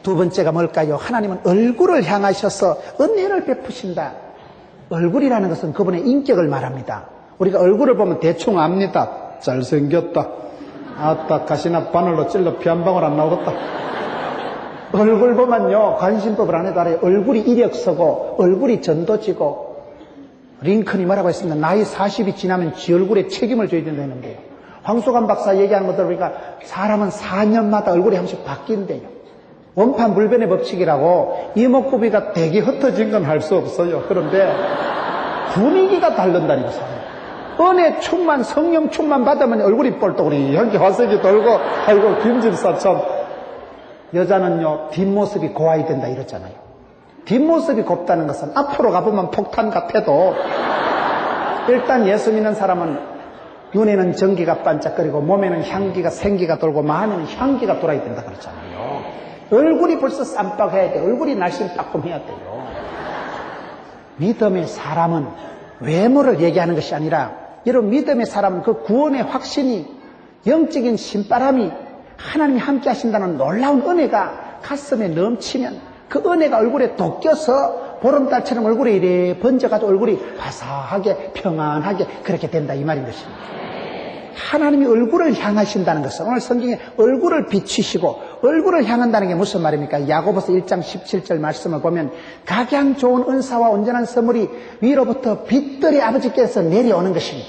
두 번째가 뭘까요? 하나님은 얼굴을 향하셔서 은혜를 베푸신다. 얼굴이라는 것은 그분의 인격을 말합니다. 우리가 얼굴을 보면 대충 압니다. 잘생겼다. 아따 가시나 바늘로 찔러 피 한 방울 안 나오겠다. 얼굴 보면요, 관심법을 안 해도 알아요. 얼굴이 이력서고 얼굴이 전도지고, 링컨이 뭐라고 했습니다. 나이 40이 지나면 지 얼굴에 책임을 져야 된다는 거예요. 황소관 박사 얘기하는 거 들으니까 사람은 4년마다 얼굴이 한 번씩 바뀐대요. 원판 불변의 법칙이라고. 이목구비가 되게 흩어진 건 할 수 없어요. 그런데 분위기가 다른다는 거죠. 은혜 충만, 성령 충만 받으면 얼굴이 뻘떡거리, 여기 화색이 돌고, 아이고 김집사 참. 여자는요, 뒷모습이 고와야 된다 이랬잖아요. 뒷모습이 곱다는 것은 앞으로 가보면 폭탄 같아도, 일단 예수 믿는 사람은 눈에는 전기가 반짝거리고 몸에는 향기가, 생기가 돌고 마음에는 향기가 돌아야 된다 그랬잖아요. 얼굴이 벌써 쌈박해야 돼. 얼굴이 날씬따끔해야 돼요. 믿음의 사람은 외모를 얘기하는 것이 아니라, 여러분, 믿음의 사람은 그 구원의 확신이, 영적인 신바람이, 하나님이 함께 하신다는 놀라운 은혜가 가슴에 넘치면 그 은혜가 얼굴에 돋겨서 보름달처럼 얼굴에 이래 번져가지고 얼굴이 화사하게 평안하게 그렇게 된다 이 말인 것입니다. 하나님이 얼굴을 향하신다는 것은, 오늘 성경에 얼굴을 비추시고 얼굴을 향한다는 게 무슨 말입니까? 야고보서 1장 17절 말씀을 보면 각양 좋은 은사와 온전한 선물이 위로부터 빛들의 아버지께서 내려오는 것입니다.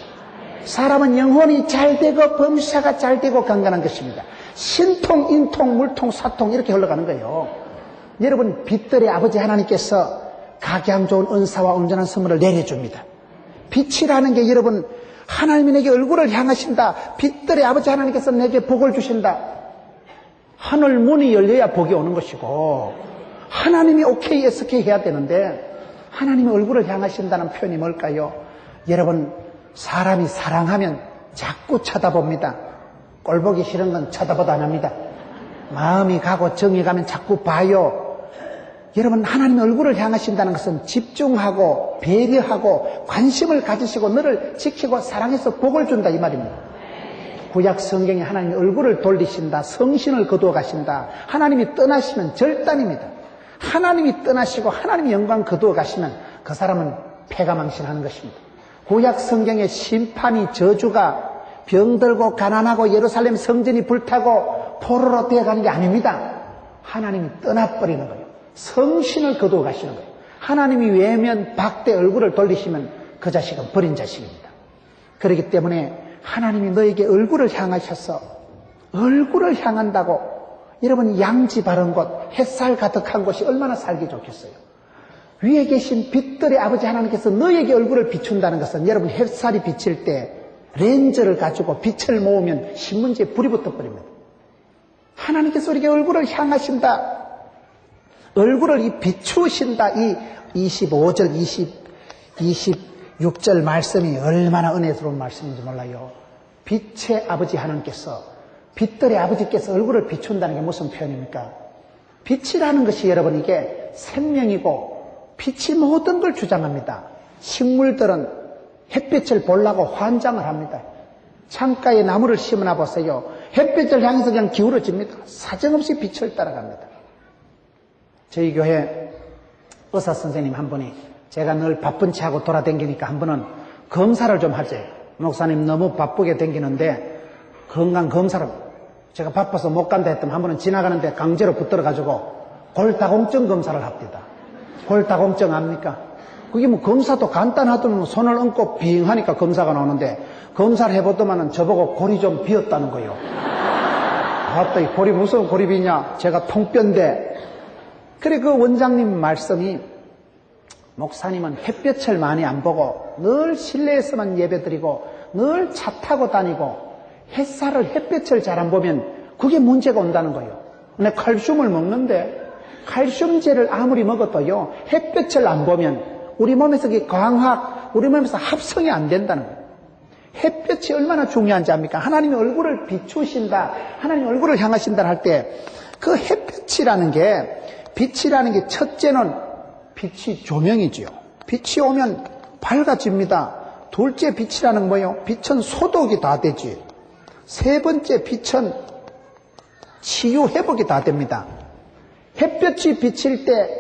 사람은 영혼이 잘되고 범사가 잘되고 건강한 것입니다. 신통, 인통, 물통, 사통 이렇게 흘러가는 거예요. 여러분, 빛들의 아버지 하나님께서 각양 좋은 은사와 온전한 선물을 내려줍니다. 빛이라는 게 여러분, 하나님이 내게 얼굴을 향하신다. 빛들의 아버지 하나님께서 내게 복을 주신다. 하늘 문이 열려야 복이 오는 것이고, 하나님이 오케이, SK 해야 되는데, 하나님이 얼굴을 향하신다는 표현이 뭘까요? 여러분, 사람이 사랑하면 자꾸 쳐다봅니다. 꼴보기 싫은 건 쳐다보도 안 합니다. 마음이 가고 정이 가면 자꾸 봐요. 여러분, 하나님의 얼굴을 향하신다는 것은 집중하고 배려하고 관심을 가지시고 너를 지키고 사랑해서 복을 준다 이 말입니다. 구약 성경에 하나님의 얼굴을 돌리신다, 성신을 거두어 가신다. 하나님이 떠나시면 절단입니다. 하나님이 떠나시고 하나님의 영광 거두어 가시면 그 사람은 패가망신하는 것입니다. 구약 성경의 심판이, 저주가 병들고 가난하고 예루살렘 성전이 불타고 포로로 되어가는 게 아닙니다. 하나님이 떠나버리는 거예요. 성신을 거두어 가시는 거예요. 하나님이 외면 박대 얼굴을 돌리시면 그 자식은 버린 자식입니다. 그렇기 때문에 하나님이 너에게 얼굴을 향하셔서, 얼굴을 향한다고, 여러분, 양지 바른 곳, 햇살 가득한 곳이 얼마나 살기 좋겠어요. 위에 계신 빛들의 아버지 하나님께서 너에게 얼굴을 비춘다는 것은, 여러분, 햇살이 비칠 때 렌즈를 가지고 빛을 모으면 신문지에 불이 붙어버립니다. 하나님께서 우리에게 얼굴을 향하신다, 얼굴을 비추신다. 이 25절, 26절 말씀이 얼마나 은혜스러운 말씀인지 몰라요. 빛의 아버지 하나님께서, 빛들의 아버지께서 얼굴을 비춘다는 게 무슨 표현입니까? 빛이라는 것이 여러분, 이게 생명이고 빛이 모든 걸 주장합니다. 식물들은 햇빛을 보려고 환장을 합니다. 창가에 나무를 심어놔 보세요. 햇빛을 향해서 그냥 기울어집니다. 사정없이 빛을 따라갑니다. 저희 교회 의사 선생님 한 분이, 제가 늘 바쁜 체 하고 돌아다니니까 한 번은 검사를 좀 하지. 목사님 너무 바쁘게 다니는데 건강 검사를, 제가 바빠서 못 간다 했더니 한 번은 지나가는데 강제로 붙들어가지고 골다공증 검사를 합니다. 골다공증 압니까? 그게 뭐 검사도 간단하더만 손을 얹고 빙 하니까 검사가 나오는데, 검사를 해보더만은 저보고 골이 좀 비었다는 거예요. 아따, 이 골이 무슨 골이 비냐? 제가 통뼈인데. 그래, 그 원장님 말씀이, 목사님은 햇볕을 많이 안 보고 늘 실내에서만 예배드리고 늘 차 타고 다니고 햇빛을 잘 안 보면 그게 문제가 온다는 거예요. 근데 칼슘을 먹는데 칼슘제를 아무리 먹어도요, 햇빛을 안 보면 우리 몸에서 우리 몸에서 합성이 안 된다는 거예요. 햇볕이 얼마나 중요한지 압니까? 하나님의 얼굴을 비추신다, 하나님의 얼굴을 향하신다 할 때 그 햇빛이라는 게, 빛이라는 게 첫째는 빛이 조명이지요. 빛이 오면 밝아집니다. 둘째 빛이라는 뭐예요? 빛은 소독이 다 되지. 세 번째 빛은 치유 회복이 다 됩니다. 햇볕이 비칠 때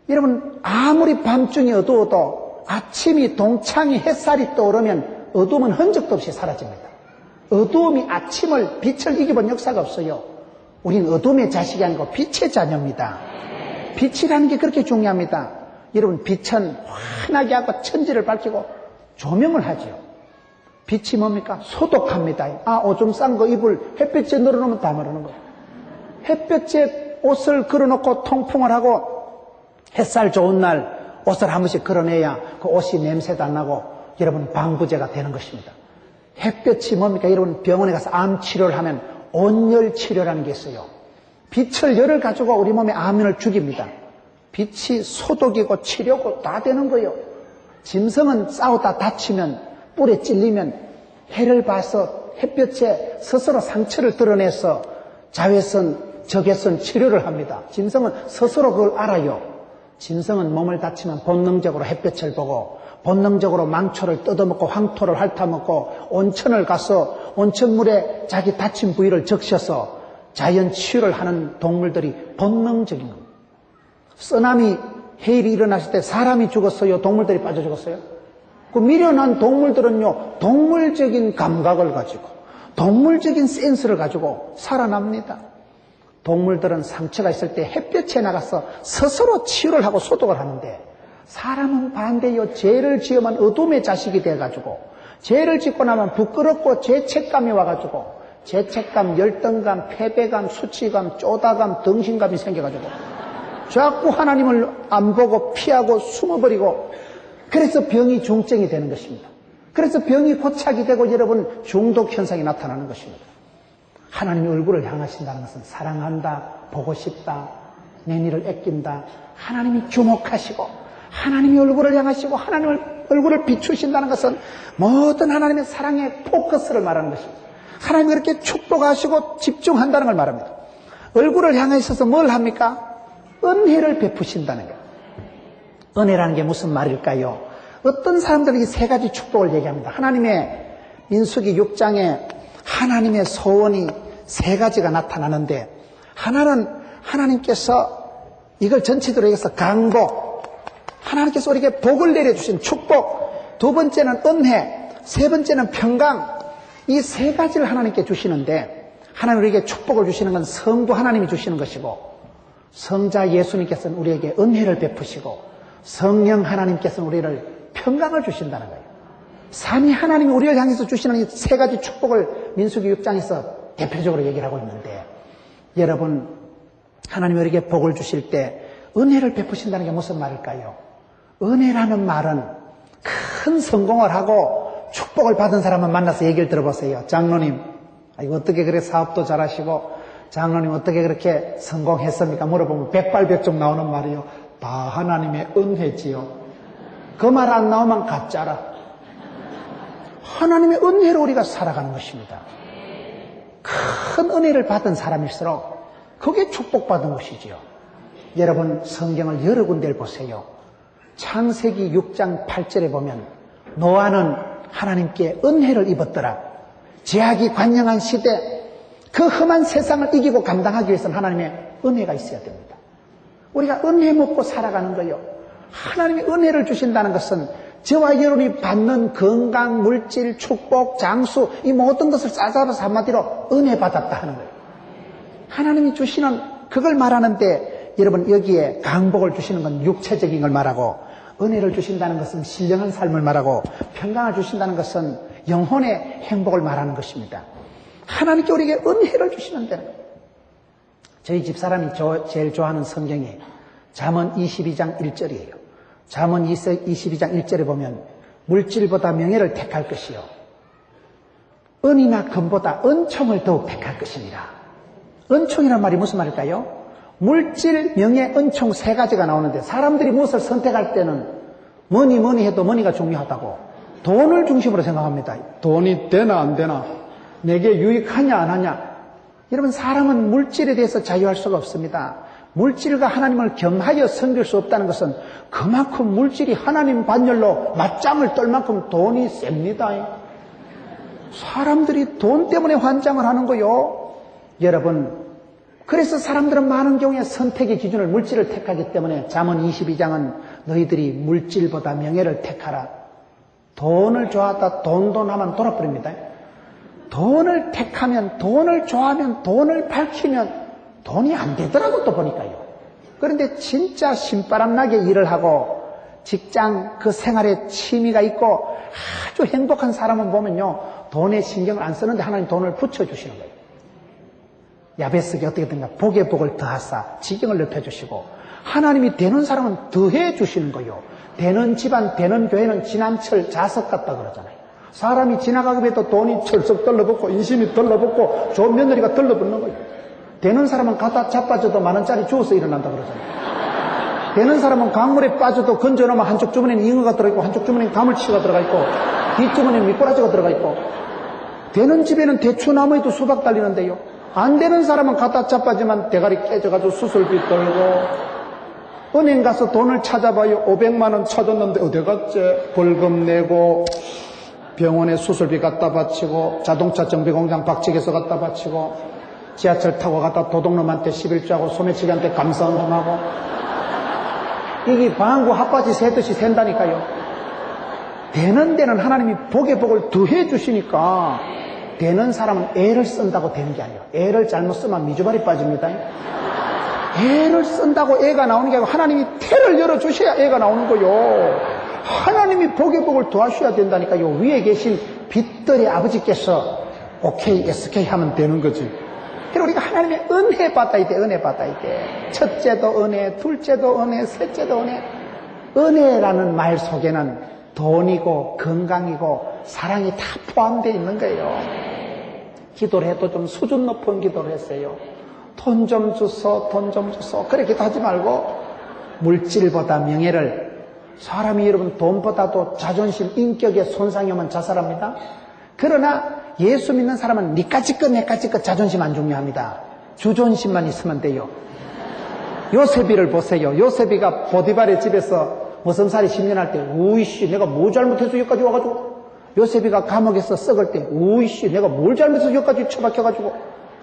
여러분 아무리 밤중이 어두워도 아침이 동창이 햇살이 떠오르면 어두움은 흔적도 없이 사라집니다. 어두움이 아침을 빛을 이겨본 역사가 없어요. 우린 어둠의 자식이 아니고 빛의 자녀입니다. 빛이라는 게 그렇게 중요합니다. 여러분 빛은 환하게 하고 천지를 밝히고 조명을 하죠. 빛이 뭡니까? 소독합니다. 오줌 싼 거 입을 햇볕에 널어놓으면 다 마르는 거예요. 햇볕에 옷을 걸어놓고 통풍을 하고 햇살 좋은 날 옷을 한 번씩 걸어내야 그 옷이 냄새도 안 나고 여러분 방부제가 되는 것입니다. 햇볕이 뭡니까? 여러분 병원에 가서 암 치료를 하면 온열 치료라는 게 있어요. 빛을 열을 가지고 우리 몸에 암을 죽입니다. 빛이 소독이고 치료고 다 되는 거예요. 짐승은 싸우다 다치면 뿔에 찔리면 해를 봐서 햇볕에 스스로 상처를 드러내서 자외선, 적외선 치료를 합니다. 짐승은 스스로 그걸 알아요. 짐승은 몸을 다치면 본능적으로 햇볕을 보고 본능적으로 망초를 뜯어먹고 황토를 핥아먹고 온천을 가서 온천물에 자기 다친 부위를 적셔서 자연 치유를 하는 동물들이 본능적인 겁니다. 쓰나미 해일이 일어났을 때 사람이 죽었어요? 동물들이 빠져 죽었어요? 그 미련한 동물들은요, 동물적인 감각을 가지고 동물적인 센스를 가지고 살아납니다. 동물들은 상처가 있을 때 햇볕에 나가서 스스로 치유를 하고 소독을 하는데 사람은 반대요. 죄를 지으면 어둠의 자식이 돼가지고 죄를 짓고 나면 부끄럽고 죄책감이 와가지고 죄책감, 열등감, 패배감, 수치감, 쪼다감, 등신감이 생겨가지고 자꾸 하나님을 안 보고 피하고 숨어버리고 그래서 병이 중증이 되는 것입니다. 그래서 병이 고착이 되고 여러분 중독 현상이 나타나는 것입니다. 하나님의 얼굴을 향하신다는 것은 사랑한다, 보고 싶다, 내 일을 아낀다. 하나님이 주목하시고 하나님의 얼굴을 향하시고 하나님의 얼굴을 비추신다는 것은 모든 하나님의 사랑의 포커스를 말하는 것입니다. 하나님이 그렇게 축복하시고 집중한다는 걸 말합니다. 얼굴을 향해 있어서 뭘 합니까? 은혜를 베푸신다는 거예요. 은혜라는 게 무슨 말일까요? 어떤 사람들은 이 세 가지 축복을 얘기합니다. 하나님의 민수기 6장에 하나님의 소원이 세 가지가 나타나는데 하나는 하나님께서 이걸 전체적으로 얘기해서 강복, 하나님께서 우리에게 복을 내려주신 축복, 두 번째는 은혜, 세 번째는 평강. 이 세 가지를 하나님께 주시는데 하나님 우리에게 축복을 주시는 건 성부 하나님이 주시는 것이고 성자 예수님께서는 우리에게 은혜를 베푸시고 성령 하나님께서는 우리를 평강을 주신다는 거예요. 삼위 하나님이 우리를 향해서 주시는 이 세 가지 축복을 민수기 6장에서 대표적으로 얘기를 하고 있는데 여러분 하나님이 우리에게 복을 주실 때 은혜를 베푸신다는 게 무슨 말일까요? 은혜라는 말은 큰 성공을 하고 축복을 받은 사람만 만나서 얘기를 들어보세요. 장로님, 이거 어떻게 그렇게 사업도 잘하시고 장로님 어떻게 그렇게 성공했습니까? 물어보면 백발백중 나오는 말이요. 다 하나님의 은혜지요. 그 말 안 나오면 가짜라. 하나님의 은혜로 우리가 살아가는 것입니다. 큰 은혜를 받은 사람일수록 그게 축복받은 것이지요. 여러분 성경을 여러 군데를 보세요. 창세기 6장 8절에 보면 노아는 하나님께 은혜를 입었더라. 죄악이 관영한 시대 그 험한 세상을 이기고 감당하기 위해서는 하나님의 은혜가 있어야 됩니다. 우리가 은혜 먹고 살아가는 거예요. 하나님이 은혜를 주신다는 것은 저와 여러분이 받는 건강, 물질, 축복, 장수 이 모든 것을 싸잡아서 한마디로 은혜 받았다 하는 거예요. 하나님이 주시는 그걸 말하는데 여러분 여기에 강복을 주시는 건 육체적인 걸 말하고 은혜를 주신다는 것은 신령한 삶을 말하고 평강을 주신다는 것은 영혼의 행복을 말하는 것입니다. 하나님께 우리에게 은혜를 주시는데 저희 집사람이 제일 좋아하는 성경이 잠언 22장 1절이에요. 잠언 22장 1절에 보면 물질보다 명예를 택할 것이요 은이나 금보다 은총을 더욱 택할 것이니라. 은총이란 말이 무슨 말일까요? 물질, 명예, 은총 세 가지가 나오는데 사람들이 무엇을 선택할 때는 뭐니 해도 머니가 중요하다고 돈을 중심으로 생각합니다. 돈이 되나 안 되나 내게 유익하냐 안 하냐. 여러분 사람은 물질에 대해서 자유할 수가 없습니다. 물질과 하나님을 겸하여 섬길 수 없다는 것은 그만큼 물질이 하나님 반열로 맞짱을 떨 만큼 돈이 셉니다. 사람들이 돈 때문에 환장을 하는 거요. 여러분 그래서 사람들은 많은 경우에 선택의 기준을 물질을 택하기 때문에 잠언 22장은 너희들이 물질보다 명예를 택하라. 돈을 좋아하다 돈 하면 돌아버립니다. 돈을 택하면, 돈을 좋아하면, 돈을 밝히면 돈이 안 되더라고 또 보니까요. 그런데 진짜 신바람나게 일을 하고 직장 그 생활에 취미가 있고 아주 행복한 사람은 보면요, 돈에 신경을 안 쓰는데 하나님 돈을 붙여주시는 거예요. 야베스게 어떻게든가 복의 복을 더하사 지경을 넓혀주시고, 하나님이 되는 사람은 더해 주시는 거예요. 되는 집안, 되는 교회는 지난철 자석 같다 그러잖아요. 사람이 지나가기만 해도 돈이 철썩 들러붙고 인심이 들러붙고 좋은 며느리가 들러붙는 거예요. 되는 사람은 갖다 자빠져도 10,000원짜리 주워서 일어난다 그러잖아요. 되는 사람은 강물에 빠져도 건져놓으면 한쪽 주머니는 잉어가 들어있고 한쪽 주머니는 가물치가 들어가 있고 뒷주머니는 미꾸라지가 들어가 있고, 되는 집에는 대추나무에도 수박 달리는데요, 안 되는 사람은 갖다 자빠지만 대가리 깨져가지고 수술비 떨고, 은행 가서 돈을 찾아봐요. 500만 원 찾았는데 어디 갔지? 벌금 내고 병원에 수술비 갖다 바치고 자동차 정비공장 박치기에서 갖다 바치고 지하철 타고 갔다 도둑놈한테 11조하고 소매치기한테 감사운동하고, 이게 방구 핫바지 새듯이 샌다니까요. 되는 데는 하나님이 복의 복을 더해 주시니까 되는 사람은 애를 쓴다고 되는 게 아니에요. 애를 잘못 쓰면 미주발이 빠집니다. 애를 쓴다고 애가 나오는 게 아니고 하나님이 태를 열어주셔야 애가 나오는 거요. 하나님이 복의 복을 도와주셔야 된다니까요. 위에 계신 빛들의 아버지께서 오케이, SK 하면 되는 거지. 그리고 우리가 하나님의 은혜 받아야 돼, 은혜 받아야 돼. 첫째도 은혜, 둘째도 은혜, 셋째도 은혜. 은혜라는 말 속에는 돈이고 건강이고 사랑이 다 포함되어 있는 거예요. 기도를 해도 좀 수준 높은 기도를 했어요. 돈 좀 주소, 돈 좀 주소. 그렇게 하지 말고 물질보다 명예를, 사람이 여러분 돈보다도 자존심, 인격에 손상이 오면 자살합니다. 그러나 예수 믿는 사람은 니까지 것 내까지 것 자존심 안 중요합니다. 주존심만 있으면 돼요. 요셉이를 보세요. 요셉이가 보디발의 집에서 머슴살이 10년 할 때, 우이씨 내가 뭐 잘못해서 여기까지 와가지고, 요셉이가 감옥에서 썩을 때, 우이씨 내가 뭘 잘못해서 여기까지 처박혀가지고,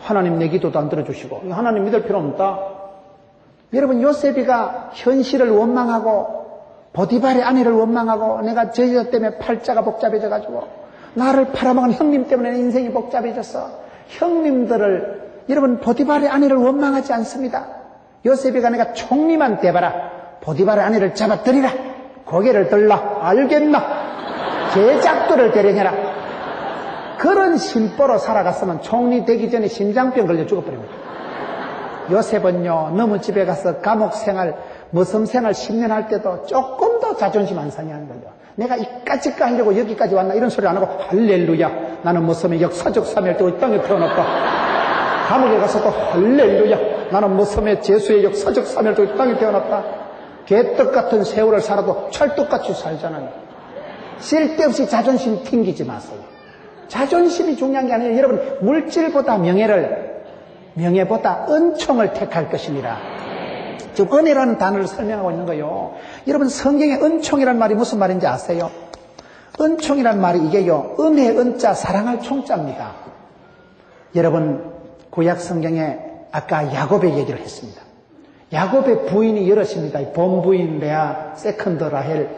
하나님 내 기도도 안 들어주시고, 하나님 믿을 필요 없다. 여러분, 요셉이가 현실을 원망하고 보디발의 아내를 원망하고 내가 저 여자 때문에 팔자가 복잡해져가지고 나를 팔아먹은 형님 때문에 내 인생이 복잡해졌어. 형님들을, 여러분, 보디발의 아내를 원망하지 않습니다. 요셉이가 내가 총리만 돼봐라, 보디발의 아내를 잡아들이라, 고개를 들라, 알겠나, 제작들을 대령해라. 그런 심보로 살아갔으면 총리 되기 전에 심장병 걸려 죽어버립니다. 요셉은요, 너무 집에 가서 감옥 생활, 머슴 생활 10년 할 때도 조금 더 자존심 안 상해하는 거죠. 내가 이까짓 거 하려고 여기까지 왔나 이런 소리 안 하고, 할렐루야, 나는 머슴의 역사적 사명을 띠고 이 땅에 태어났다. 감옥에 가서도 할렐루야, 나는 머슴의 죄수의 역사적 사명을 띠고 이 땅에 태어났다. 개떡 같은 세월을 살아도 찰떡같이 살잖아요. 쓸데없이 자존심 튕기지 마세요. 자존심이 중요한 게 아니에요. 여러분, 물질보다 명예보다 은총을 택할 것입니다. 지금 은혜라는 단어를 설명하고 있는 거예요. 여러분, 성경에 은총이라는 말이 무슨 말인지 아세요? 은총이라는 말이 이게요, 은혜 은자 사랑할 총자입니다. 여러분, 구약 성경에 아까 야곱의 얘기를 했습니다. 야곱의 부인이 여럿입니다. 본부인 레아, 세컨드 라헬.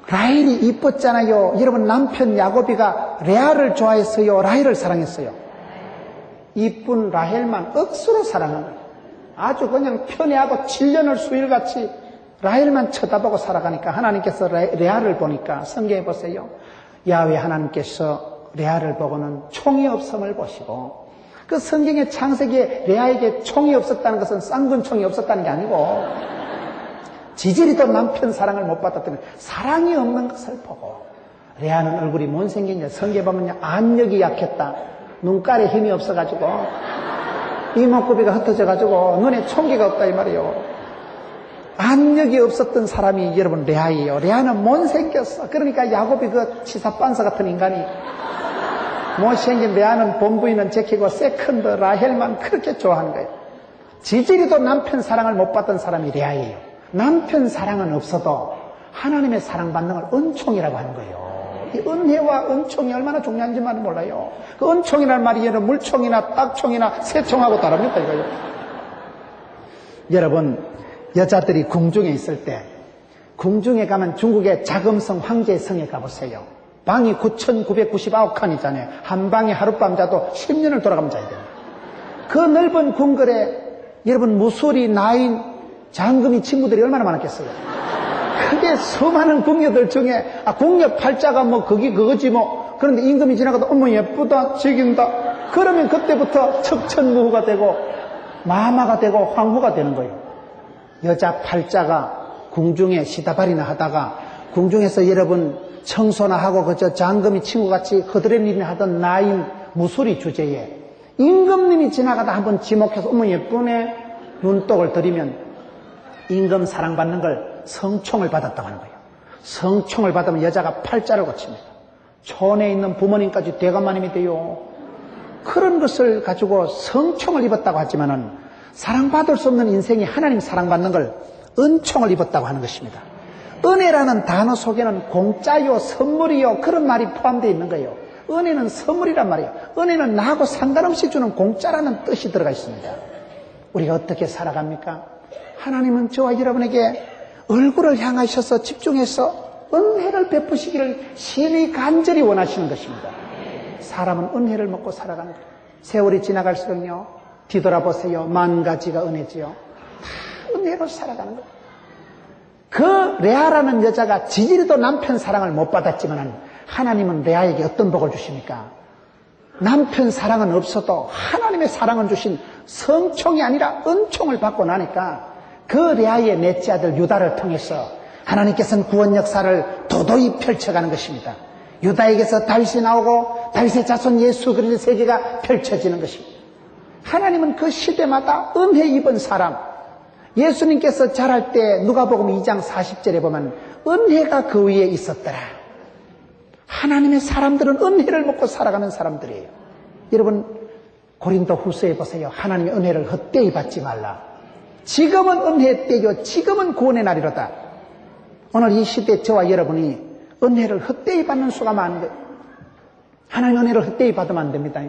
라헬이 이뻤잖아요. 여러분, 남편 야곱이가 레아를 좋아했어요, 라헬을 사랑했어요? 이쁜 라헬만 억수로 사랑한 거예요. 아주 그냥 편애하고 7년을 수일같이 라헬만 쳐다보고 살아가니까 하나님께서 레아를 보니까, 성경에 보세요, 야훼 하나님께서 레아를 보고는 총이 없음을 보시고, 그 성경의 창세기에 레아에게 총이 없었다는 것은 쌍근 총이 없었다는 게 아니고 지질이도 남편 사랑을 못 받았더니 사랑이 없는 것을 보고, 레아는 얼굴이 못생겼냐, 성경에 보면요, 안력이 약했다, 눈깔에 힘이 없어가지고 이목구비가 흩어져가지고 눈에 총기가 없다 이 말이에요. 안력이 없었던 사람이 여러분 레아예요. 레아는 못생겼어. 그러니까 야곱이 그 치사반사 같은 인간이 못생긴 레아는 본부인은 제키고 세컨드 라헬만 그렇게 좋아하는 거예요. 지질이도 남편 사랑을 못 받던 사람이 레아예요. 남편 사랑은 없어도 하나님의 사랑받는 걸 은총이라고 하는 거예요. 이 은혜와 은총이 얼마나 중요한지만 몰라요. 그 은총이라는 말이 여러분 물총이나 딱총이나 새총하고 다릅니다, 이거요. 여러분, 여자들이 궁중에 있을 때, 궁중에 가면 중국의 자금성 황제의 성에 가보세요. 방이 9,999칸이잖아요. 한 방에 하룻밤 자도 10년을 돌아가면 자야 돼요. 그 넓은 궁궐에 여러분 무술이, 나인, 장금이 친구들이 얼마나 많았겠어요. 그게 수많은 궁녀들 중에 궁녀 팔자가 뭐 그거지 뭐. 그런데 임금이 지나가도 어머 예쁘다, 즐긴다. 그러면 그때부터 척천무후가 되고 마마가 되고 황후가 되는 거예요. 여자 팔자가 궁중에 시다발이나 하다가 궁중에서 여러분 청소나 하고 그저 장금이 친구같이 허드렛일이나 하던 나인 무술이 주제에 임금님이 지나가다 한번 지목해서 어머 예쁘네 눈독을 들이면 임금 사랑받는 걸 성총을 받았다고 하는 거예요. 성총을 받으면 여자가 팔자를 고칩니다. 촌에 있는 부모님까지 대감마님이 돼요. 그런 것을 가지고 성총을 입었다고 하지만은 사랑받을 수 없는 인생이 하나님 사랑받는 걸 은총을 입었다고 하는 것입니다. 은혜라는 단어 속에는 공짜요, 선물이요, 그런 말이 포함되어 있는 거예요. 은혜는 선물이란 말이에요. 은혜는 나하고 상관없이 주는 공짜라는 뜻이 들어가 있습니다. 우리가 어떻게 살아갑니까? 하나님은 저와 여러분에게 얼굴을 향하셔서 집중해서 은혜를 베푸시기를 심히 간절히 원하시는 것입니다. 사람은 은혜를 먹고 살아가는 거예요. 세월이 지나갈수록요, 뒤돌아보세요. 만 가지가 은혜지요. 다 은혜로 살아가는 거예요. 그 레아라는 여자가 지지리도 남편 사랑을 못 받았지만 하나님은 레아에게 어떤 복을 주십니까? 남편 사랑은 없어도 하나님의 사랑은 주신 성총이 아니라 은총을 받고 나니까 그 레아의 넷째 아들 유다를 통해서 하나님께서는 구원 역사를 도도히 펼쳐가는 것입니다. 유다에게서 다윗이 나오고 다윗의 자손 예수 그리스도의 세계가 펼쳐지는 것입니다. 하나님은 그 시대마다 은혜 입은 사람, 예수님께서 자랄 때 누가복음 2장 40절에 보면 은혜가 그 위에 있었더라. 하나님의 사람들은 은혜를 먹고 살아가는 사람들이에요. 여러분 고린도 후서에 보세요. 하나님의 은혜를 헛되이 받지 말라. 지금은 은혜의 때요 지금은 구원의 날이로다. 오늘 이 시대에 저와 여러분이 은혜를 헛되이 받는 수가 많은 거예요. 하나님의 은혜를 헛되이 받으면 안 됩니다.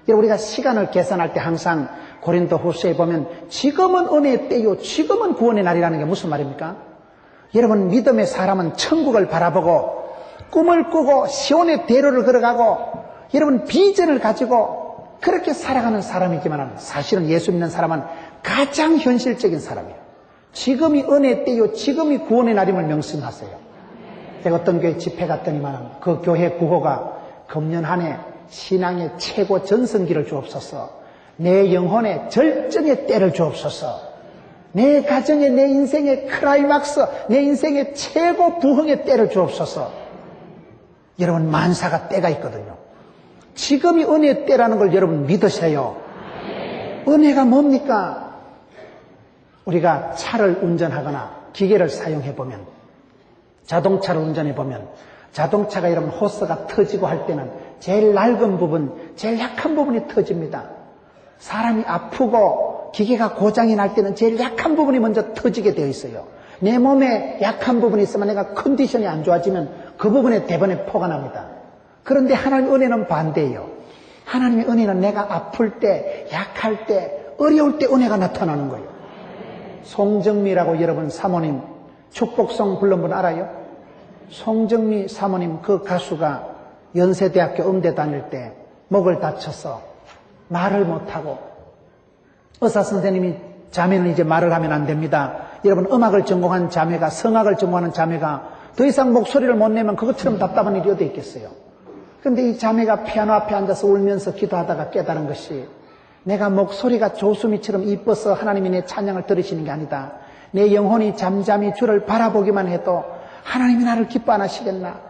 여러분 우리가 시간을 계산할 때 항상 고린도 후서에 보면 지금은 은혜의 때요 지금은 구원의 날이라는 게 무슨 말입니까? 여러분 믿음의 사람은 천국을 바라보고 꿈을 꾸고 시온의 대로를 걸어가고 여러분 비전을 가지고 그렇게 살아가는 사람이지만 사실은 예수 믿는 사람은 가장 현실적인 사람이에요. 지금이 은혜의 때요 지금이 구원의 날임을 명심하세요. 제가 어떤 교회 집회 갔더니만 그 교회 구호가 금년 한 해 신앙의 최고 전성기를 주옵소서, 내 영혼의 절정의 때를 주옵소서, 내 가정의 내 인생의 클라이막스, 내 인생의 최고 부흥의 때를 주옵소서. 여러분 만사가 때가 있거든요. 지금이 은혜의 때라는 걸 여러분 믿으세요. 은혜가 뭡니까? 우리가 차를 운전하거나 기계를 사용해보면, 자동차를 운전해보면 자동차가 여러분 호스가 터지고 할 때는 제일 낡은 부분, 제일 약한 부분이 터집니다. 사람이 아프고 기계가 고장이 날 때는 제일 약한 부분이 먼저 터지게 되어 있어요. 내 몸에 약한 부분이 있으면 내가 컨디션이 안 좋아지면 그 부분에 대번에 포가 납니다. 그런데 하나님의 은혜는 반대예요. 하나님의 은혜는 내가 아플 때, 약할 때, 어려울 때 은혜가 나타나는 거예요. 송정미라고 여러분 사모님 축복송 불른 분 알아요? 송정미 사모님 그 가수가 연세대학교 음대 다닐 때 목을 다쳐서 말을 못하고 의사 선생님이 자매는 이제 말을 하면 안 됩니다. 여러분 음악을 전공한 자매가 성악을 전공하는 자매가 더 이상 목소리를 못 내면 그것처럼 답답한 일이 어디 있겠어요. 그런데 이 자매가 피아노 앞에 앉아서 울면서 기도하다가 깨달은 것이 내가 목소리가 조수미처럼 이뻐서 하나님이 내 찬양을 들으시는 게 아니다. 내 영혼이 잠잠히 주를 바라보기만 해도 하나님이 나를 기뻐 안 하시겠나.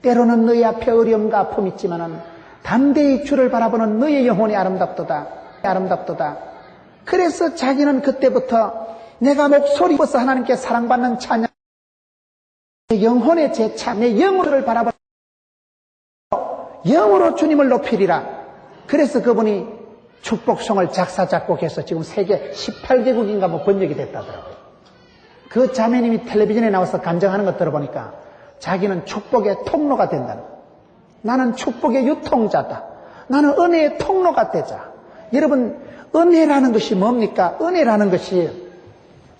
때로는 너희 앞에 어려움과 아픔이 있지만은 담대히 주를 바라보는 너의 영혼이 아름답도다. 아름답도다. 그래서 자기는 그때부터 내가 목소리 이뻐서 하나님께 사랑받는 찬양, 내 영혼의 재차, 내 영혼을 바라보는 영으로 주님을 높이리라. 그래서 그분이 축복송을 작사 작곡해서 지금 세계 18개국인가 뭐 번역이 됐다더라고요. 그 자매님이 텔레비전에 나와서 간증하는 것 들어보니까 자기는 축복의 통로가 된다는 거예요. 나는 축복의 유통자다. 나는 은혜의 통로가 되자. 여러분, 은혜라는 것이 뭡니까? 은혜라는 것이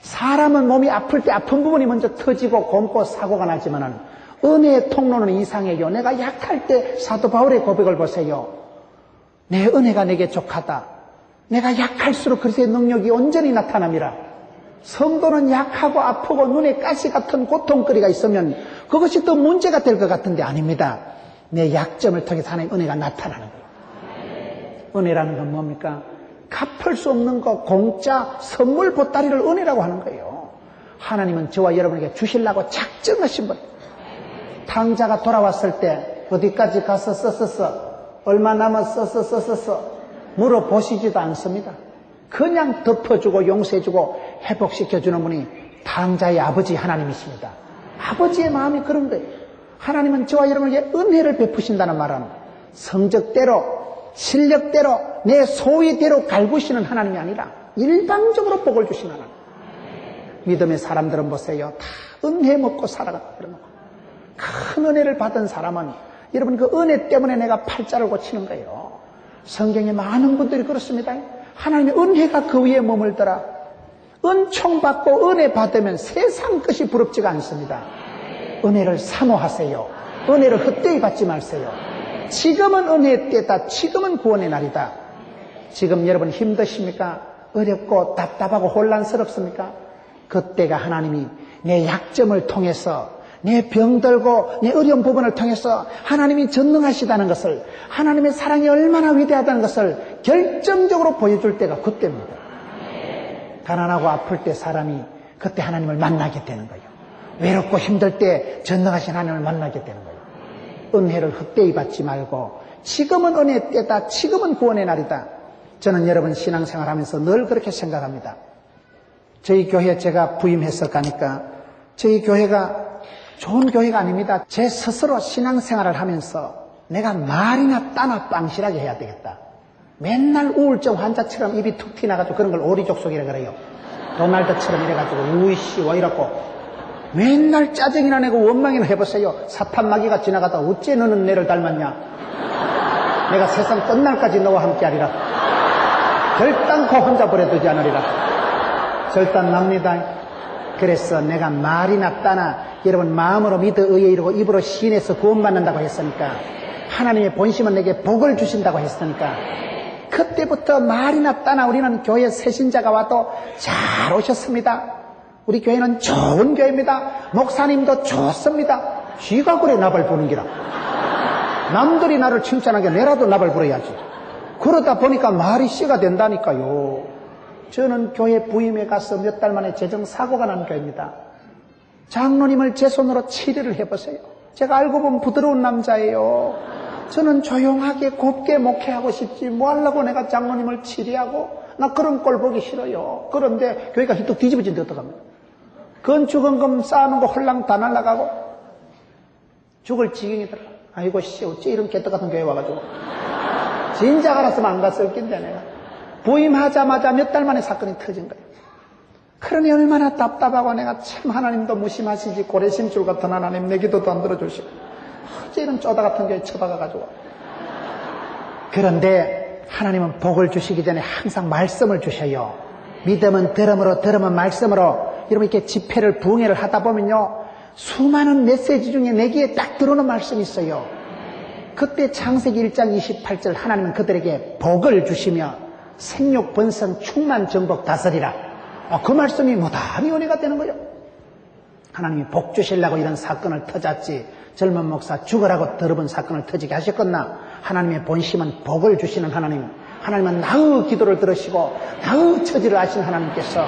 사람은 몸이 아플 때 아픈 부분이 먼저 터지고 곪고 사고가 나지만은 은혜의 통로는 이상해요. 내가 약할 때 사도 바울의 고백을 보세요. 내 은혜가 내게 족하다. 내가 약할수록 그리스도의 능력이 온전히 나타납니다. 성도는 약하고 아프고 눈에 가시 같은 고통거리가 있으면 그것이 더 문제가 될 것 같은데 아닙니다. 내 약점을 통해서 하나님의 은혜가 나타나는 거예요. 은혜라는 건 뭡니까? 갚을 수 없는 거, 공짜 선물 보따리를 은혜라고 하는 거예요. 하나님은 저와 여러분에게 주시려고 작정하신 분. 탕자가 돌아왔을 때 어디까지 가서 썼었어? 얼마 남았어? 썼었어? 물어보시지도 않습니다. 그냥 덮어주고 용서해주고 회복시켜주는 분이 탕자의 아버지 하나님이십니다. 아버지의 마음이 그런 거예요. 하나님은 저와 여러분에게 은혜를 베푸신다는 말은 성적대로 실력대로 내 소위대로 갈구시는 하나님이 아니라 일방적으로 복을 주시는 하나님. 믿음의 사람들은 보세요. 다 은혜 먹고 살아가는 그런 거예요. 큰 은혜를 받은 사람은 여러분 그 은혜 때문에 내가 팔자를 고치는 거예요. 성경에 많은 분들이 그렇습니다. 하나님의 은혜가 그 위에 머물더라. 은총 받고 은혜 받으면 세상 것이 부럽지가 않습니다. 은혜를 사모하세요. 은혜를 헛되이 받지 마세요. 지금은 은혜의 때다. 지금은 구원의 날이다. 지금 여러분 힘드십니까? 어렵고 답답하고 혼란스럽습니까? 그때가 하나님이 내 약점을 통해서 내 병들고 내 어려운 부분을 통해서 하나님이 전능하시다는 것을, 하나님의 사랑이 얼마나 위대하다는 것을 결정적으로 보여줄 때가 그때입니다. 가난하고 아플 때 사람이 그때 하나님을 만나게 되는 거예요. 외롭고 힘들 때 전능하신 하나님을 만나게 되는 거예요. 은혜를 헛되이 받지 말고 지금은 은혜의 때다. 지금은 구원의 날이다. 저는 여러분 신앙생활하면서 늘 그렇게 생각합니다. 저희 교회 제가 부임해서 가니까 저희 교회가 좋은 교회가 아닙니다. 제 스스로 신앙생활을 하면서 내가 말이나 따나 빵실하게 해야 되겠다. 맨날 우울증 환자처럼 입이 툭 튀나가지고 그런 걸 오리족속이라 그래요. 로날드처럼 이래가지고 우이씨 와 이렇고 맨날 짜증이나 내고 원망이나 해보세요. 사탄마귀가 지나가다 어째 너는 내를 닮았냐. 내가 세상 끝날까지 너와 함께하리라. 결단코 혼자 버려두지 않으리라. 절단납니다. 그래서 내가 말이나 따나 여러분 마음으로 믿어 의에 이르고 입으로 시인해서 구원받는다고 했으니까, 하나님의 본심은 내게 복을 주신다고 했으니까, 그때부터 말이나 따나 우리는 교회 새신자가 와도 잘 오셨습니다. 우리 교회는 좋은 교회입니다. 목사님도 좋습니다. 쥐가 그래 나발 부는 기라. 남들이 나를 칭찬하게 내라도 나발 부려야지. 그러다 보니까 말이 씨가 된다니까요. 저는 교회 부임에 가서 몇 달 만에 재정사고가 난 교회입니다. 장로님을 제 손으로 치료를 해보세요. 제가 알고 보면 부드러운 남자예요. 저는 조용하게 곱게 목회하고 싶지 뭐 하려고 내가 장로님을 치료하고. 나 그런 꼴 보기 싫어요. 그런데 교회가 휘뚝 뒤집어진데 어떡합니까? 건축원금 쌓아놓은 거 홀랑 다 날아가고 죽을 지경이더라. 아이고 씨 어째 이런 개떡 같은 교회 와가지고. 진작 알았으면 안 갔을 낀데 내가. 부임하자마자 몇 달 만에 사건이 터진 거예요. 그러니 얼마나 답답하고 내가 참 하나님도 무심하시지 고래심줄 같은 하나님 내 기도도 안 들어주시고 어째 이런 쪼다 같은 교회 쳐박아가지고. 그런데 하나님은 복을 주시기 전에 항상 말씀을 주셔요. 믿음은 들음으로 들음은 말씀으로. 여러분 이렇게 집회를 부흥회를 하다 보면요 수많은 메시지 중에 내기에 딱 들어오는 말씀이 있어요. 그때 창세기 1장 28절 하나님은 그들에게 복을 주시며 생육 번성 충만 정복 다스리라. 그 말씀이 무단히 은혜가 되는 거예요. 하나님이 복 주시려고 이런 사건을 터졌지 젊은 목사 죽으라고 들어본 사건을 터지게 하셨겠나. 하나님의 본심은 복을 주시는 하나님. 하나님은 나의 기도를 들으시고 나의 처지를 아신 하나님께서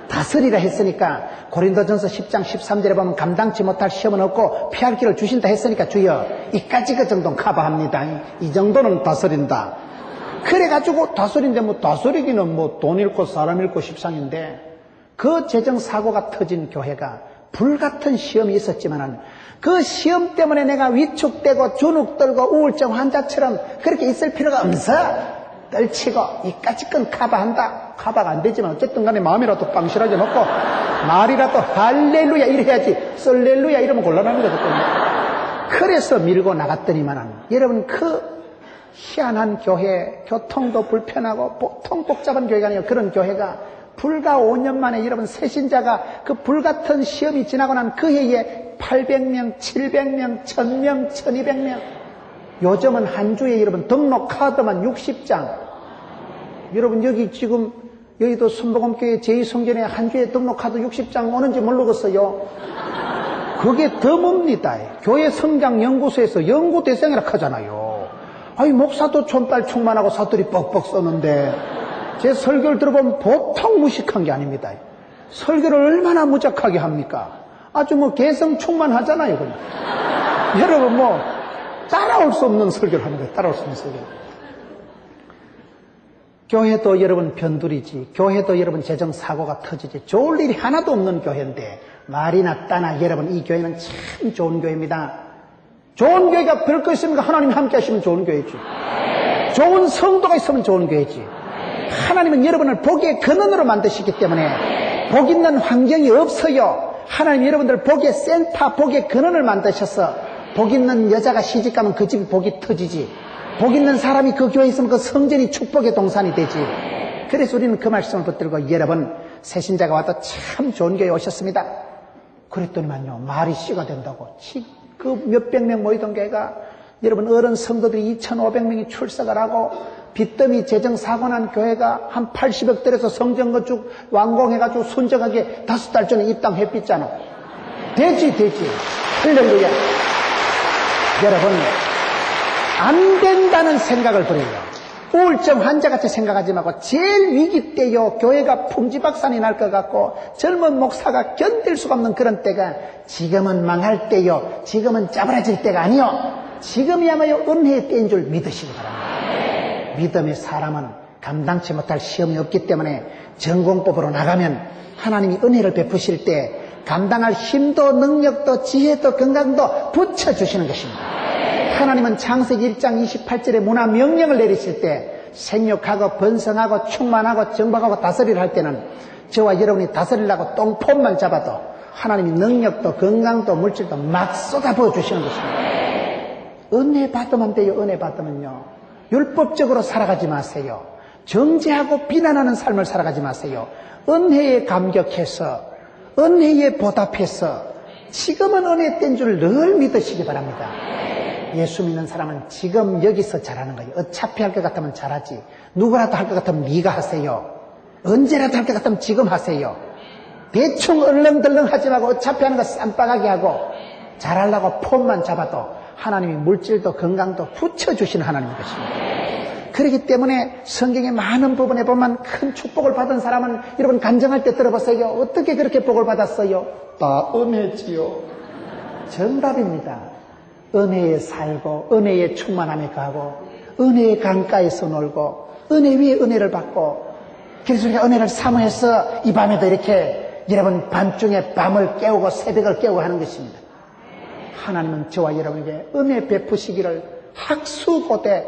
다스리라 했으니까 고린도전서 10장 13절에 보면 감당치 못할 시험은 없고 피할 길을 주신다 했으니까 주여 이까지 그 정도는 커버합니다. 이 정도는 다스린다. 그래가지고 다스린데 뭐 다스리기는 뭐 돈 잃고 사람 잃고 십상인데 그 재정사고가 터진 교회가 불같은 시험이 있었지만은 그 시험 때문에 내가 위축되고 주눅 들고 우울증 환자처럼 그렇게 있을 필요가 없어. 떨치고 이까지 건 커버한다. 커버가 안 되지만 어쨌든 간에 마음이라도 빵실하게 놓고 말이라도 할렐루야 이래야지. 썰렐루야 이러면 곤란합니다. 그래서 밀고 나갔더니만은 여러분 그 희한한 교회, 교통도 불편하고 보통 복잡한 교회가 아니에요. 그런 교회가 불과 5년 만에 여러분 새신자가 그 불같은 시험이 지나고 난 그 해에 800명, 700명, 1000명, 1200명. 요즘은 한 주에 여러분 등록 카드만 60장. 여러분 여기 지금 여의도 순복음교회 제2성전에 한 주에 등록 카드 60장 오는지 모르겠어요. 그게 더 뭡니다. 교회 성장 연구소에서 연구 대상이라 하잖아요. 아니 목사도 촌딸 충만하고 사투리 뻑뻑 썼는데 제 설교를 들어보면 보통 무식한 게 아닙니다. 설교를 얼마나 무작하게 합니까? 아주 뭐 개성 충만하잖아요. 그냥. 여러분 뭐 따라올 수 없는 설교를 하는 거예요. 따라올 수 없는 설교. 교회도 여러분 변두리지. 교회도 여러분 재정사고가 터지지. 좋을 일이 하나도 없는 교회인데 말이나 따나 여러분 이 교회는 참 좋은 교회입니다. 좋은 교회가 별 거 있습니까? 하나님이 함께 하시면 좋은 교회지. 좋은 성도가 있으면 좋은 교회지. 하나님은 여러분을 복의 근원으로 만드시기 때문에 복 있는 환경이 없어요. 하나님 여러분들 복의 센터, 복의 근원을 만드셔서 복 있는 여자가 시집가면 그 집이 복이 터지지. 복 있는 사람이 그 교회에 있으면 그 성전이 축복의 동산이 되지. 그래서 우리는 그 말씀을 붙들고 여러분 새신자가 와도 참 좋은 교회에 오셨습니다. 그랬더니만요 말이 씨가 된다고. 그 몇백 명 모이던 교회가 여러분 어른 성도들이 2,500명이 출석을 하고 빚더미 재정사고 난 교회가 한 80억 들여서 성전 건축 완공해가지고 순정하게 5달 전에 이 땅 햇빛잖아. 되지. 할렐루야. 여러분 안 된다는 생각을 버려요. 우울증 환자같이 생각하지 말고 제일 위기 때요 교회가 풍지박산이 날 것 같고 젊은 목사가 견딜 수가 없는 그런 때가 지금은 망할 때요 지금은 짜부라질 때가 아니요 지금이야말로 은혜의 때인 줄 믿으시기 바랍니다. 믿음의 사람은 감당치 못할 시험이 없기 때문에 전공법으로 나가면 하나님이 은혜를 베푸실 때 감당할 힘도 능력도 지혜도 건강도 붙여주시는 것입니다. 하나님은 창세기 1장 28절에 문화 명령을 내리실 때 생육하고 번성하고 충만하고 정복하고 다스리를 할 때는 저와 여러분이 다스리려고 똥폼만 잡아도 하나님이 능력도 건강도 물질도 막 쏟아부어 주시는 것입니다. 은혜 받으면 돼요. 은혜 받으면요. 율법적으로 살아가지 마세요. 정죄하고 비난하는 삶을 살아가지 마세요. 은혜에 감격해서 은혜에 보답해서 지금은 은혜 땐 줄 늘 믿으시기 바랍니다. 예수 믿는 사람은 지금 여기서 잘하는 거예요. 어차피 할 것 같으면 잘하지. 누구라도 할 것 같으면 네가 하세요. 언제라도 할 것 같으면 지금 하세요. 대충 얼렁덜렁 하지 말고 어차피 하는 거 쌈박하게 하고 잘하려고 폼만 잡아도 하나님이 물질도 건강도 붙여주시는 하나님인 것입니다. 그렇기 때문에 성경의 많은 부분에 보면 큰 축복을 받은 사람은 여러분 간증할 때 들어보세요. 어떻게 그렇게 복을 받았어요? 다 은혜지요. 정답입니다. 은혜에 살고 은혜에 충만함에 가고 은혜의 강가에서 놀고 은혜 위에 은혜를 받고 그래서 우리가 은혜를 사모해서 이 밤에도 이렇게 여러분 밤중에 밤을 깨우고 새벽을 깨우고 하는 것입니다. 하나님은 저와 여러분에게 은혜 베푸시기를 학수고대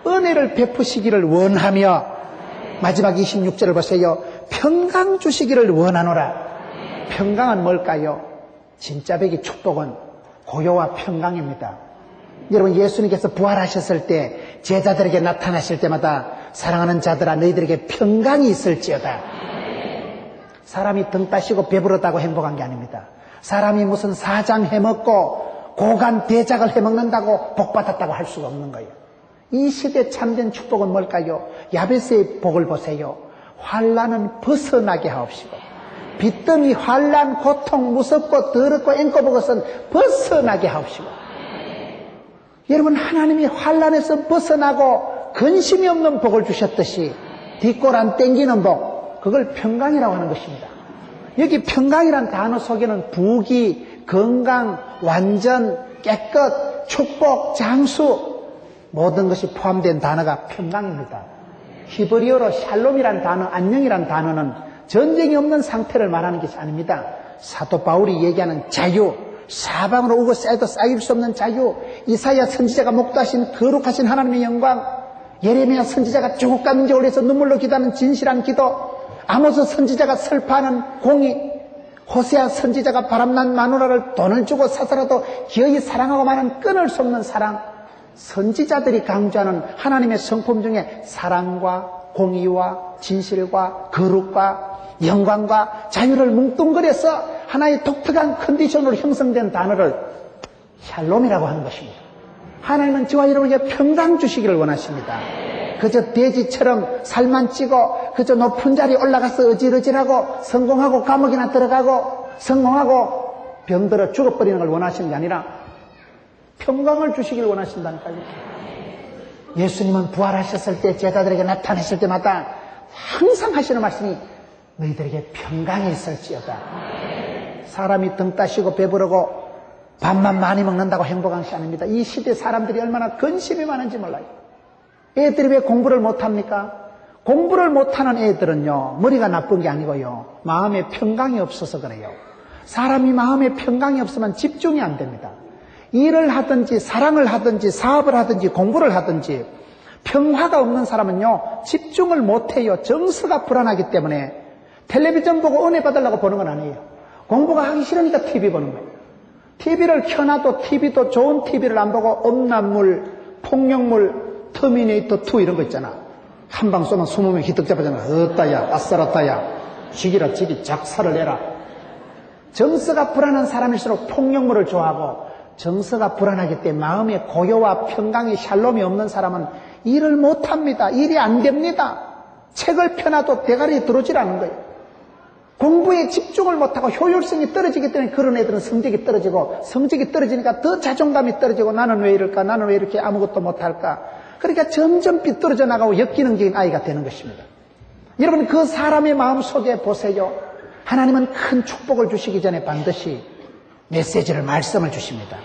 은혜를 베푸시기를 원하며 마지막 26절을 보세요. 평강 주시기를 원하노라. 평강은 뭘까요? 진짜 백의 축복은 고요와 평강입니다. 여러분 예수님께서 부활하셨을 때 제자들에게 나타나실 때마다 사랑하는 자들아 너희들에게 평강이 있을지어다. 사람이 등 따시고 배부르다고 행복한 게 아닙니다. 사람이 무슨 사장 해먹고 고간 대작을 해먹는다고 복받았다고 할 수가 없는 거예요. 이 시대 참된 축복은 뭘까요? 야베스의 복을 보세요. 환난은 벗어나게 하옵시고 빚더미 환난 고통 무섭고 더럽고 앵꼬부 것은 벗어나게 하옵시고. 여러분 하나님이 환난에서 벗어나고 근심이 없는 복을 주셨듯이 뒷골 안 땡기는 복, 그걸 평강이라고 하는 것입니다. 여기 평강이란 단어 속에는 부귀, 건강, 완전, 깨끗, 축복, 장수 모든 것이 포함된 단어가 평강입니다. 히브리어로 샬롬이란 단어, 안녕이란 단어는 전쟁이 없는 상태를 말하는 것이 아닙니다. 사도 바울이 얘기하는 자유, 사방으로 오고 쌓여도 쌓일 수 없는 자유, 이사야 선지자가 목도하신 거룩하신 하나님의 영광, 예레미야 선지자가 죽어가는 지 올려서 눈물로 기도하는 진실한 기도, 아모스 선지자가 슬퍼하는 공의, 호세아 선지자가 바람난 마누라를 돈을 주고 사서라도 기어이 사랑하고 말은 끊을 수 없는 사랑. 선지자들이 강조하는 하나님의 성품 중에 사랑과 공의와 진실과 거룩과 영광과 자유를 뭉뚱그려서 하나의 독특한 컨디션으로 형성된 단어를 샬롬이라고 하는 것입니다. 하나님은 저와 여러분에게 평강 주시기를 원하십니다. 그저 돼지처럼 살만 찌고 그저 높은 자리에 올라가서 어질어질하고 성공하고 감옥이나 들어가고 성공하고 병들어 죽어버리는 걸 원하시는 게 아니라 평강을 주시길 원하신다니까요. 예수님은 부활하셨을 때 제자들에게 나타나실 때마다 항상 하시는 말씀이 너희들에게 평강이 있을지어다. 사람이 등 따시고 배부르고 밥만 많이 먹는다고 행복한 것이 아닙니다. 이 시대 사람들이 얼마나 근심이 많은지 몰라요. 애들이 왜 공부를 못합니까? 공부를 못하는 애들은요, 머리가 나쁜 게 아니고요, 마음에 평강이 없어서 그래요. 사람이 마음에 평강이 없으면 집중이 안 됩니다. 일을 하든지 사랑을 하든지 사업을 하든지 공부를 하든지 평화가 없는 사람은요, 집중을 못해요. 정서가 불안하기 때문에 텔레비전 보고 은혜 받으려고 보는 건 아니에요. 공부가 하기 싫으니까 TV 보는 거예요. TV를 켜놔도 TV도 좋은 TV를 안 보고 음란물, 폭력물, 터미네이터2 이런 거 있잖아. 한 방 쏘면 20명 기득 잡아잖아. 어따야, 아싸라따야, 쥐기라 쥐기 작사를 내라. 정서가 불안한 사람일수록 폭력물을 좋아하고, 정서가 불안하기 때문에 마음에 고요와 평강이 샬롬이 없는 사람은 일을 못합니다. 일이 안 됩니다. 책을 펴놔도 대가리에 들어오질 않는 거예요. 공부에 집중을 못하고 효율성이 떨어지기 때문에 그런 애들은 성적이 떨어지고, 성적이 떨어지니까 더 자존감이 떨어지고, 나는 왜 이럴까, 나는 왜 이렇게 아무것도 못할까. 그러니까 점점 삐뚤어져 나가고 역기능적인 아이가 되는 것입니다. 여러분, 그 사람의 마음 속에 보세요. 하나님은 큰 축복을 주시기 전에 반드시 메시지를, 말씀을 주십니다.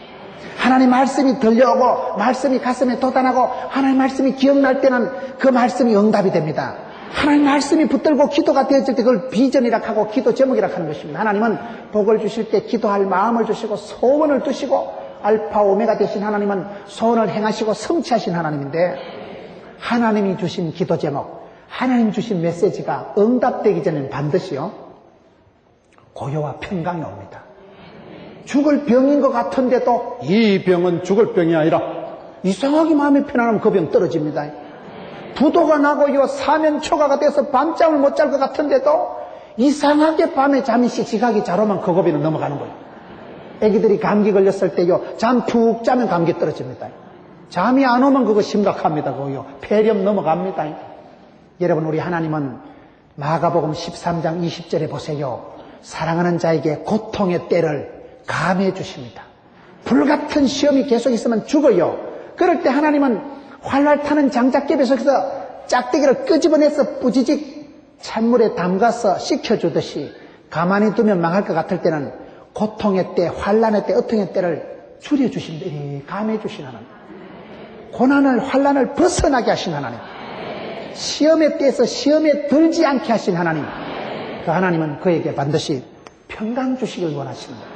하나님 말씀이 들려오고 말씀이 가슴에 돋아나고 하나님 말씀이 기억날 때는 그 말씀이 응답이 됩니다. 하나님 말씀이 붙들고 기도가 되어질 때 그걸 비전이라 하고 기도 제목이라 하는 것입니다. 하나님은 복을 주실 때 기도할 마음을 주시고 소원을 두시고, 알파 오메가 되신 하나님은 소원을 행하시고 성취하신 하나님인데, 하나님이 주신 기도 제목, 하나님 주신 메시지가 응답되기 전에는 반드시요, 고요와 평강이 옵니다. 죽을 병인 것 같은데도 이 병은 죽을 병이 아니라 이상하게 마음이 편안하면 그 병 떨어집니다. 부도가 나고요, 사면초가가 돼서 밤잠을 못 잘 것 같은데도 이상하게 밤에 잠이 씩씩하게 잘 오면 그 고비는 넘어가는 거예요. 애기들이 감기 걸렸을 때요, 잠 푹 자면 감기 떨어집니다. 잠이 안 오면 그거 심각합니다. 그거요, 폐렴 넘어갑니다. 여러분, 우리 하나님은 마가복음 13장 20절에 보세요. 사랑하는 자에게 고통의 때를 감해 주십니다. 불같은 시험이 계속 있으면 죽어요. 그럴 때 하나님은 활활 타는 장작개비 속에서 짝대기를 끄집어내서 뿌지직 찬물에 담가서 식혀주듯이, 가만히 두면 망할 것 같을 때는 고통의 때, 환난의 때, 어통의 때를 줄여주십니다. 감해 주신 하나님. 고난을, 환난을 벗어나게 하신 하나님. 시험의 때에서 시험에 들지 않게 하신 하나님. 그 하나님은 그에게 반드시 평강 주시길 원하십니다.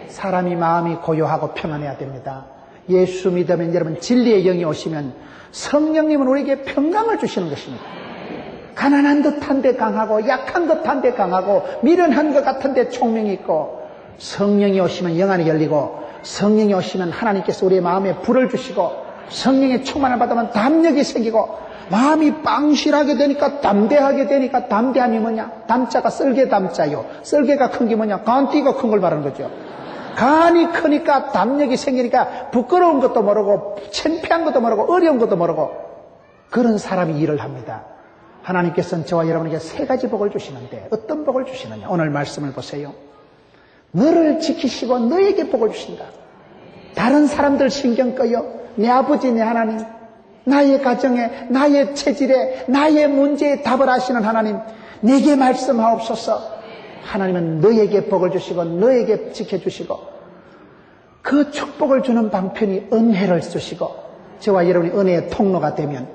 사람이 마음이 고요하고 평안해야 됩니다. 예수 믿으면, 여러분, 진리의 영이 오시면 성령님은 우리에게 평강을 주시는 것입니다. 가난한 듯한데 강하고, 약한 듯한데 강하고, 미련한 것 같은데 총명이 있고, 성령이 오시면 영안이 열리고, 성령이 오시면 하나님께서 우리의 마음에 불을 주시고, 성령의 충만을 받으면 담력이 생기고, 마음이 빵실하게 되니까, 담대하게 되니까, 담대함이 뭐냐? 담자가 썰개 담자요. 썰개가 큰 게 뭐냐? 간띠가 큰 걸 말하는 거죠. 간이 크니까 담력이 생기니까 부끄러운 것도 모르고 창피한 것도 모르고 어려운 것도 모르고, 그런 사람이 일을 합니다. 하나님께서는 저와 여러분에게 세 가지 복을 주시는데 어떤 복을 주시느냐? 오늘 말씀을 보세요. 너를 지키시고 너에게 복을 주신다. 다른 사람들 신경 꺼요. 내 아버지, 내 하나님, 나의 가정에, 나의 체질에, 나의 문제에 답을 하시는 하나님, 내게 말씀하옵소서. 하나님은 너에게 복을 주시고 너에게 지켜주시고, 그 축복을 주는 방편이 은혜를 주시고, 저와 여러분이 은혜의 통로가 되면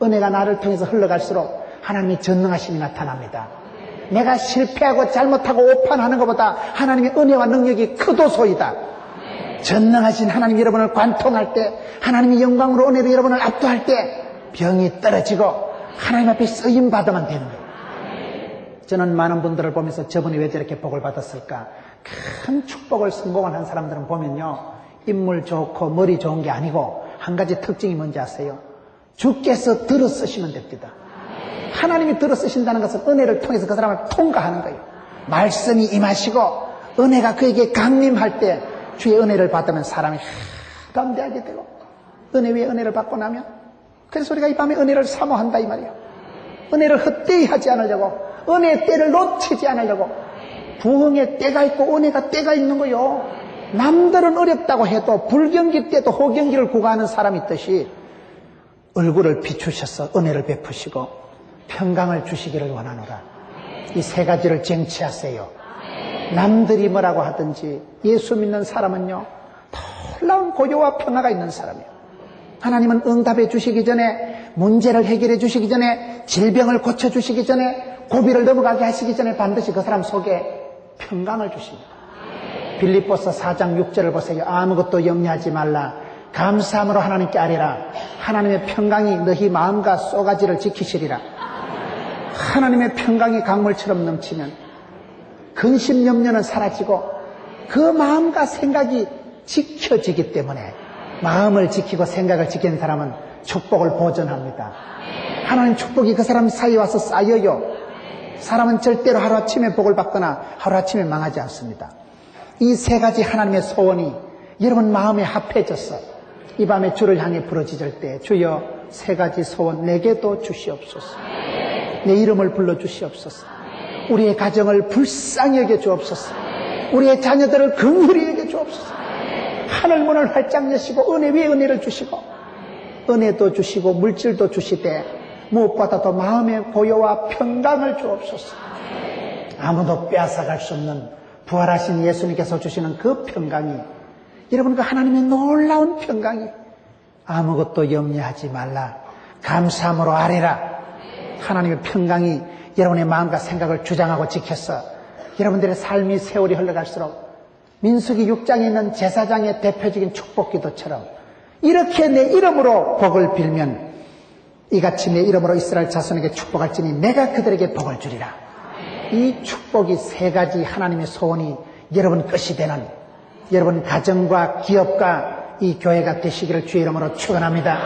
은혜가 나를 통해서 흘러갈수록 하나님의 전능하심이 나타납니다. 내가 실패하고 잘못하고 오판하는 것보다 하나님의 은혜와 능력이 크도소이다. 전능하신 하나님 여러분을 관통할 때, 하나님의 영광으로 은혜로 여러분을 압도할 때 병이 떨어지고 하나님 앞에 쓰임받으면 되는 거예요. 저는 많은 분들을 보면서 저분이 왜 저렇게 복을 받았을까? 큰 축복을 성공을 한 사람들은 보면요, 인물 좋고 머리 좋은 게 아니고 한 가지 특징이 뭔지 아세요? 주께서 들어 쓰시면 됩니다. 하나님이 들어 쓰신다는 것은 은혜를 통해서 그 사람을 통과하는 거예요. 말씀이 임하시고 은혜가 그에게 강림할 때 주의 은혜를 받으면 사람이 담대하게 되고, 은혜 위에 은혜를 받고 나면, 그래서 우리가 이 밤에 은혜를 사모한다 이 말이에요. 은혜를 헛되이 하지 않으려고, 은혜의 때를 놓치지 않으려고. 부흥의 때가 있고 은혜가 때가 있는 거요. 남들은 어렵다고 해도 불경기 때도 호경기를 구가하는 사람이 있듯이 얼굴을 비추셔서 은혜를 베푸시고 평강을 주시기를 원하노라. 이 세 가지를 쟁취하세요. 남들이 뭐라고 하든지 예수 믿는 사람은요, 놀라운 고요와 평화가 있는 사람이에요. 하나님은 응답해 주시기 전에, 문제를 해결해 주시기 전에, 질병을 고쳐 주시기 전에, 고비를 넘어가게 하시기 전에 반드시 그 사람 속에 평강을 주십니다. 빌립보서 4장 6절을 보세요. 아무것도 염려하지 말라. 감사함으로 하나님께 아뢰라. 하나님의 평강이 너희 마음과 쏘가지를 지키시리라. 하나님의 평강이 강물처럼 넘치면 근심 염려는 사라지고 그 마음과 생각이 지켜지기 때문에, 마음을 지키고 생각을 지키는 사람은 축복을 보존합니다. 하나님 축복이 그 사람 사이에 와서 쌓여요. 사람은 절대로 하루아침에 복을 받거나 하루아침에 망하지 않습니다. 이 세 가지 하나님의 소원이 여러분 마음에 합해져서 이 밤에 주를 향해 부르짖을 때, 주여 세 가지 소원 내게도 주시옵소서. 내 이름을 불러주시옵소서. 우리의 가정을 불쌍히 여겨 주옵소서. 우리의 자녀들을 긍휼히 여겨 주옵소서. 하늘문을 활짝 여시고 은혜 위에 은혜를 주시고, 은혜도 주시고 물질도 주시되 무엇보다도 마음의 고요와 평강을 주옵소서. 아무도 빼앗아갈 수 없는 부활하신 예수님께서 주시는 그 평강이, 여러분 그 하나님의 놀라운 평강이, 아무것도 염려하지 말라. 감사함으로 아뢰라. 하나님의 평강이 여러분의 마음과 생각을 주장하고 지켜서 여러분들의 삶이 세월이 흘러갈수록 민수기 6장에 있는 제사장의 대표적인 축복기도처럼 이렇게 내 이름으로 복을 빌면 이같이 내 이름으로 이스라엘 자손에게 축복할지니 내가 그들에게 복을 주리라. 이 축복이 세 가지 하나님의 소원이 여러분 것이 되는, 여러분 가정과 기업과 이 교회가 되시기를 주의 이름으로 축원합니다.